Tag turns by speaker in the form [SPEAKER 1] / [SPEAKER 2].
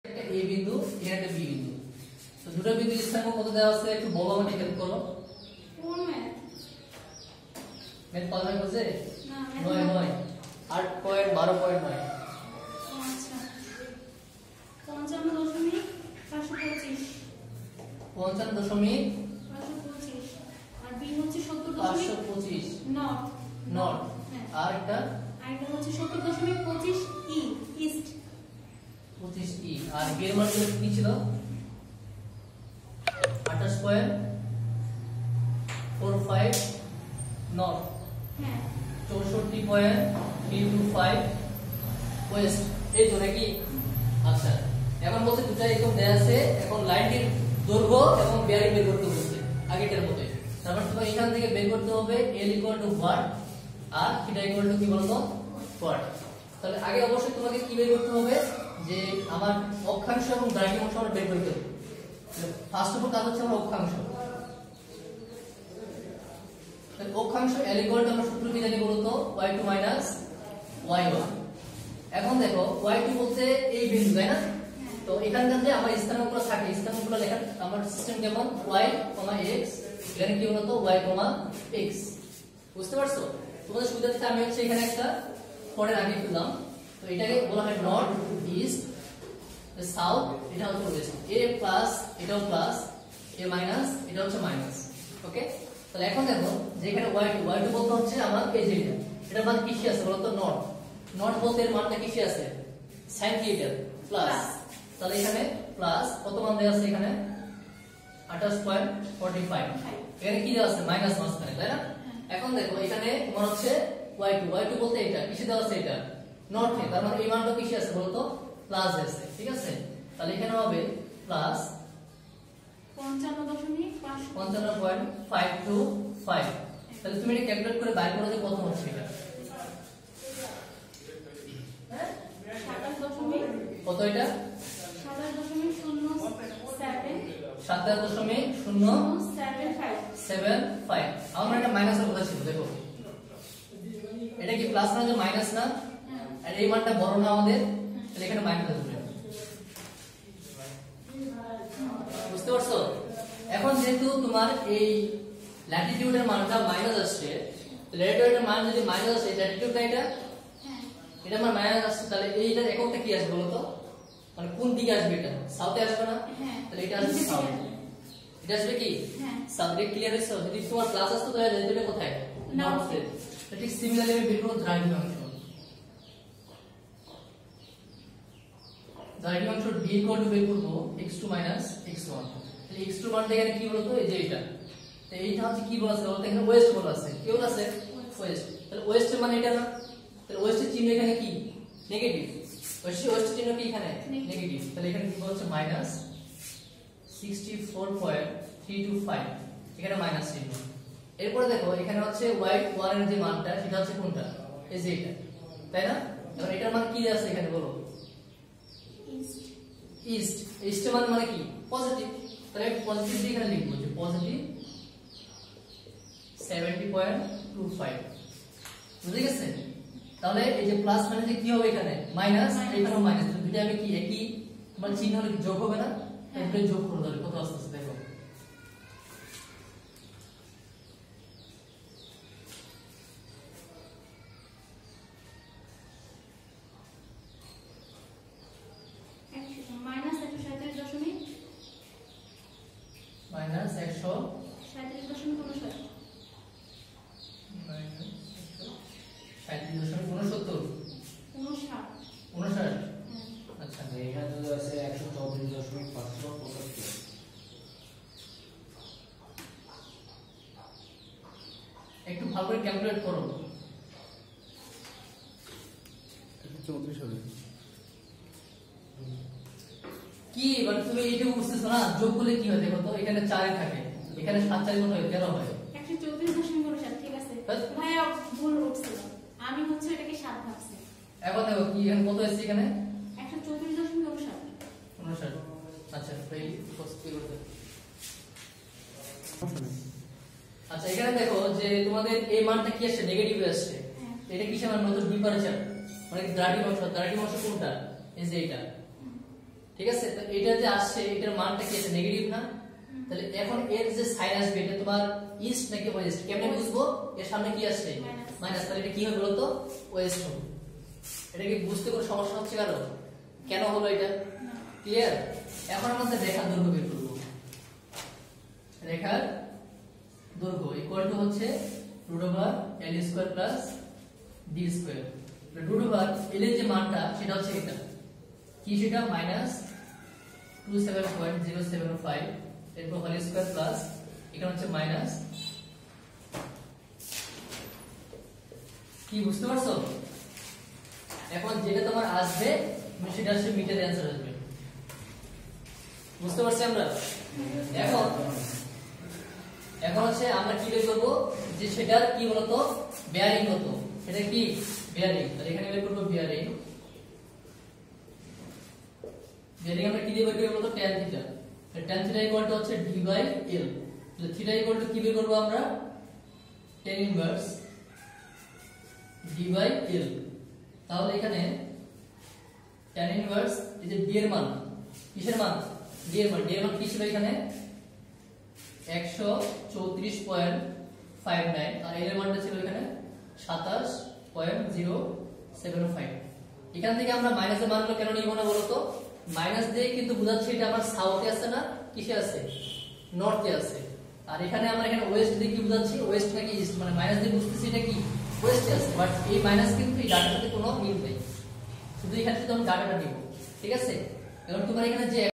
[SPEAKER 1] একটা এ বিন্দু, এখানে একটা বি বিন্দু। তো দুটো বিন্দু স্থানাঙ্ক কত দেওয়া আছে একটু বলো আমাকে, হেল্প করো।
[SPEAKER 2] কোন ম্যাথ?
[SPEAKER 1] ম্যাথ কত হয় বলছে?
[SPEAKER 2] না,
[SPEAKER 1] 9 9 8.12.9।
[SPEAKER 2] আচ্ছা 55.525
[SPEAKER 1] 55.525
[SPEAKER 2] আর বি হচ্ছে 70.525 নর্থ
[SPEAKER 1] নর্থ।
[SPEAKER 2] হ্যাঁ।
[SPEAKER 1] আর একটা
[SPEAKER 2] আরেকটা হচ্ছে 70.25 ইস্ট
[SPEAKER 1] 25 ই। আর বি এর মান কি ছিল? 28.45 নর্থ,
[SPEAKER 2] হ্যাঁ
[SPEAKER 1] 64.325 ওয়েস্ট। এই তো নাকি? আচ্ছা, এখন বলছে দুটো একদম দেয়া আছে, এখন লাইনটির দৈর্ঘ্য এবং বেয়ারিং বের করতে বলছে আগেটার মতোই। তারপর তোমার এখান থেকে বের করতে হবে l = what আর θ = কি বলতো? what। তাহলে আগে অবশ্যই তোমাকে কি বের করতে হবে যে আমার অক্ষাংশ এবং দ্রাঘিমাংশ আমরা বের করতে হবে। ফার্স্ট অফ অল কাজ হচ্ছে আমার অক্ষাংশ। তাহলে অক্ষাংশ l = আমরা সূত্র কি জানি বলতো? y2 - y1। এখন দেখো y2 বলতে এই বিন্দু, তাই না? তো এখানকার যে আমার স্থানাঙ্কগুলো থাকে, স্থানাঙ্কগুলো লেখার আমার সিস্টেম কেমন? y, x, এখানে কি বলতো? y, x। বুঝতে পারছো? তোমাদের সুবিধার্থে আমি হচ্ছে এখানে একটা পরের আগে দিলাম। তো এটাকে বলা হয় নর্থ, ইস্ট, সাউথ, এটা হচ্ছে ওয়েস্ট। a প্লাস, এটাও প্লাস, a মাইনাস, এটা হচ্ছে মাইনাস। ওকে, তাহলে এখন দেখো যে এখানে y2 বলতে হচ্ছে আমার এই যে এটা মান কিসে আছে বলতো? নর্থ। নর্থ বলতে এর মানটা কিসে আছে? sin কি এটা? প্লাস। তাহলে এখানে প্লাস কত মান দেওয়া আছে? এখানে 28.45। এখানে কি দেওয়া আছে? মাইনাস মাঝখানে, তাই না? এখন দেখো এখানে তোমার হচ্ছে y2 বলতে এটা কিসে দেওয়া আছে? এটা নর্থে। তার মানে এই মানটা কিসে আছে বলতো? প্লাস আছে। ঠিক আছে, তাহলে এখানে হবে প্লাস 55.525। তাহলে তুমি এটা ক্যালকুলেট করে বাইর করে যে কত হচ্ছে এটা? কত এটা? 27.075। আমার এটা মাইনাসের কথা ছিল। দেখো এটা কি প্লাস না যে মাইনাস না? আর এই মানটা বড় না আমাদের, তাহলে এখানে মাইনাস আসবে। বুঝতে পারছো? এখন যেহেতু তোমার এই ল্যাটিটিউডের মানটা মাইনাস আসছে, ল্যাটিটিউডের মান যদি মাইনাস আসে, ল্যাটিটিউডটা এটা আমার মাইনাস আসছে, তাহলে এইটার এককটা কি আসবে বলতো? মানে কোন দিকে আসবে? এটা সাউথে আসবে না? তাহলে এটা আসবে সাউথ। এটা আসবে কি? সাউথে। ক্লিয়ার হইছে? যদি তোমার প্লাস আসতো তাহলে এটা কোথায়? নর্থে। ঠিক সিমিলারলি আমি বের করব দ্রাঘিমাংশ। দ্রাঘিমাংশ d = বের করব x2 - x1। তাহলে x2 মানটা এখানে কি বলতো? এই যে এটা। তো এইটা হচ্ছে কি বলা আছে বলতো? এখানে ওয়েস্ট বলা আছে। কি বলা আছে? ওয়েস্ট। তাহলে ওয়েস্ট মানে এটা না? তাহলে ওয়েস্টের চিহ্ন এখানে কি? নেগেটিভ। ওয়েস্ট চিহ্ন কি এখানে? নেগেটিভ। তাহলে এখানে কি হচ্ছে? মাইনাস 64.325। এখানে মাইনাস চিহ্ন। এরপরে দেখো এখানে হচ্ছে y1 এর যে মানটা সেটা হচ্ছে কোনটা? এই যে এটা, তাই না? এবার এটার মান কি আছে এখানে বলো? ইস্ট। ইস্ট মানে কি? পজিটিভ। তাহলে পজিটিভ দিয়ে এখানে লিখবো যে পজিটিভ 70.25। বুঝে গেছে? তাহলে এই যে প্লাস মানে যে কি হবে? এখানে মাইনাস, এখানেও মাইনাস। দুটো আমি কি একই মানে চিহ্ন হলে যোগ হবে না? তাহলে যোগ করে দাও। কত আসছে দেখো।
[SPEAKER 2] মাইনাস 137.37
[SPEAKER 1] আচ্ছা,
[SPEAKER 3] এখানে তো আছে 134.575।
[SPEAKER 1] একটু ভালো করে ক্যালকুলেট করো।
[SPEAKER 3] 34 হবে
[SPEAKER 1] কি মানে তুমি এইটুকু বুঝতেছো না? যোগ করলে কি হয় দেখো তো? এখানে 4 থাকে, এখানে 7 4 কত হয়? 13 হয়।
[SPEAKER 2] 134.7 ঠিক আছে ভাইয়া, ভুল উঠছিল। আমি হচ্ছে এটাকে 7 ভাবছি।
[SPEAKER 1] এখন দেখো কি এখানে কত আছে? এখানে
[SPEAKER 2] 134.59।
[SPEAKER 1] আচ্ছা, তাই কষ্ট করতে। আচ্ছা, এখানে দেখো যে তোমাদের এই মানটা কি আসছে? নেগেটিভ আসছে। এটা কিসের মান? নতুন ডিপারেচার মানে দ্রাঘিমাংশ। দ্রাঘিমাংশ কোনটা? এই যে এটা। ঠিক আছে, তো এটা যে আসছে এটার মানটা কি আছে, নেগেটিভ না? তাহলে এখন এর যে সাইন আসবে এটা তোমার ইস্ট নাকি ওয়েস্ট, কেমনে বুঝবো? এর সামনে কি আসছে, মাইনাস, তাহলে এটা কি হবে বলতো, ওয়েস্ট হবে। এটা কি বুঝতে কোনো সমস্যা হচ্ছে কারো? কেন হলো এটা? ক্লিয়ার? এখন আমাদের রেখার দৈর্ঘ্য বের করব। রেখার দৈর্ঘ্য ইকুয়াল টু হচ্ছে √L² প্লাস D²। √L এর যে মানটা সেটা হচ্ছে এটা কি, সেটা -27.075 এরপর হোল স্কয়ার প্লাস এখানে হচ্ছে মাইনাস, কি বুঝতে পারছো? এখন যেটা তোমার আসবে সেটা হচ্ছে মিটার অ্যান্সার আসবে, বুঝতে পারছি আমরা? এখন হচ্ছে আমরা কি বের করব, যে সেটার কি বলতো বেয়ারিং কত, সেটা কি বেয়ারিং, তাহলে এখানে বের করব বেয়ারিং। বেয়ারিং আমরা কি দিয়ে বের করব বলতো, tan theta. tan theta equal to হচ্ছে d/l, তাহলে থিটা ইকুয়াল টু কি বের করব আমরা, tan ইনভার্স d/l। তাহলে এখানে tan ইনভার্স এই যে d এর মান, কিসের মান, d এর মান, d এর মান কি ছিল এখানে 134.59 আর এর মানটা ছিল এখানে 27.075। এখান থেকে আমরা মাইনাসের মানগুলো কেন নিব না বলতো, মাইনাস দিয়ে কিন্তু বোঝাচ্ছে এটা আমার সাউথে আছে না কিসে আছে, নর্থে আছে। আর এখানে আমরা এখানে ওয়েস্ট দিয়ে কি বোঝাচ্ছি, ওয়েস্ট নাকি ইস্ট, মানে মাইনাস দিয়ে বুঝতেছি এটা কি ওয়েস্টে আছে, বাট এই মাইনাস কিন্তু এই ডাটার সাথে কোনো মিল নেই, শুধু এখানে শুধু আমি ডাটাটা নিব। ঠিক আছে, এখন তোমার এখানে যে